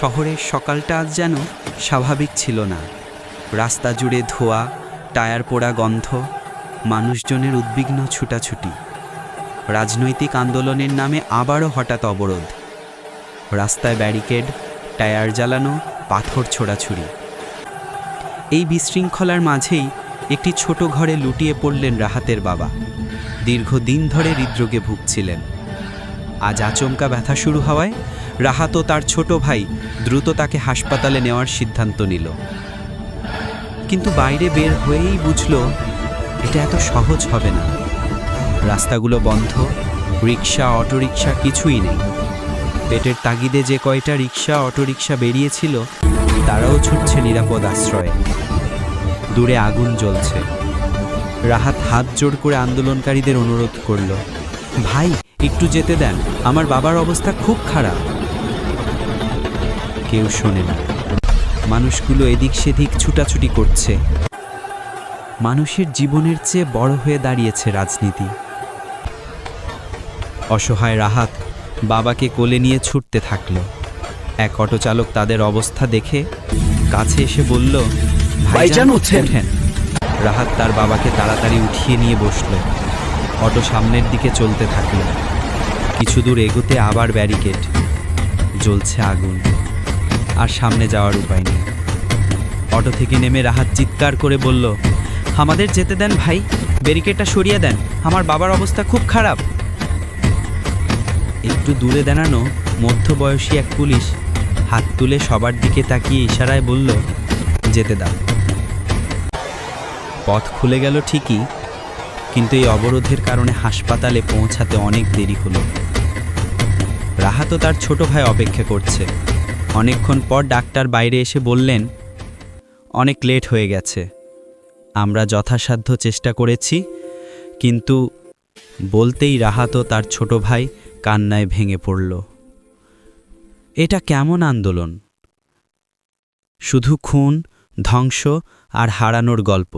শহরের সকালটা আজ যেন স্বাভাবিক ছিল না। রাস্তা জুড়ে ধোঁয়া, টায়ার পোড়া গন্ধ, মানুষজনের উদ্বিগ্ন ছুটাছুটি। রাজনৈতিক আন্দোলনের নামে আবারও হঠাৎ অবরোধ। রাস্তায় ব্যারিকেড, টায়ার জ্বালানো, পাথর ছোড়াছুড়ি। এই বিশৃঙ্খলার মাঝেই একটি ছোট ঘরে লুটিয়ে পড়লেন রাহাতের বাবা। দীর্ঘদিন ধরে হৃদরোগে ভুগছিলেন। আজ আচমকা ব্যথা শুরু হওয়ায় রাহাত ও তার ছোট ভাই দ্রুত তাকে হাসপাতালে নেওয়ার সিদ্ধান্ত নিল। কিন্তু বাইরে বের হয়েই বুঝল এটা এত সহজ হবে না। রাস্তাগুলো বন্ধ, রিক্সা, অটোরিকশা কিছুই নেই। পেটের তাগিদে যে কয়টা রিক্সা, অটোরিকশা বেরিয়েছিল তারাও ছুটছে নিরাপদ আশ্রয়ে। দূরে আগুন জ্বলছে। রাহাত হাত জোড় করে আন্দোলনকারীদের অনুরোধ করল, ভাই একটু যেতে দেন, আমার বাবার অবস্থা খুব খারাপ। কেউ শোনে না। মানুষগুলো এদিক সেদিক ছুটাছুটি করছে। মানুষের জীবনের চেয়ে বড় হয়ে দাঁড়িয়েছে রাজনীতি। অসহায় রাহাত বাবাকে কোলে নিয়ে ছুটতে থাকল। এক অটো চালক তাদের অবস্থা দেখে কাছে এসে বলল, ভাইজান ওঠেন। রাহাত তার বাবাকে তাড়াতাড়ি উঠিয়ে নিয়ে বসল। অটো সামনের দিকে চলতে থাকল। কিছু দূর এগোতে আবার ব্যারিকেড, জ্বলছে আগুন, আর সামনে যাওয়ার উপায় নেই। অটো থেকে নেমে রাহাত চিৎকার করে বলল, আমাদের যেতে দেন ভাই, ব্যারিকেডটা সরিয়ে দেন, আমার বাবার অবস্থা খুব খারাপ। একটু দূরে দাঁড়ানো মধ্যবয়সী এক পুলিশ হাত তুলে সবার দিকে তাকিয়ে ইশারায় বলল, যেতে দাও। পথ খুলে গেল ঠিকই, কিন্তু এই অবরোধের কারণে হাসপাতালে পৌঁছাতে অনেক দেরি হলো। রাহাত তার ছোট ভাই অপেক্ষা করছে। অনেকক্ষণ পর ডাক্তার বাইরে এসে বললেন, অনেক লেট হয়ে গেছে, আমরা যথাসাধ্য চেষ্টা করেছি। কিন্তু বলতেই রাহাত তার ছোট ভাই কান্নায় ভেঙে পড়ল। এটা কেমন আন্দোলন? শুধু খুন, ধ্বংস আর হারানোর গল্প।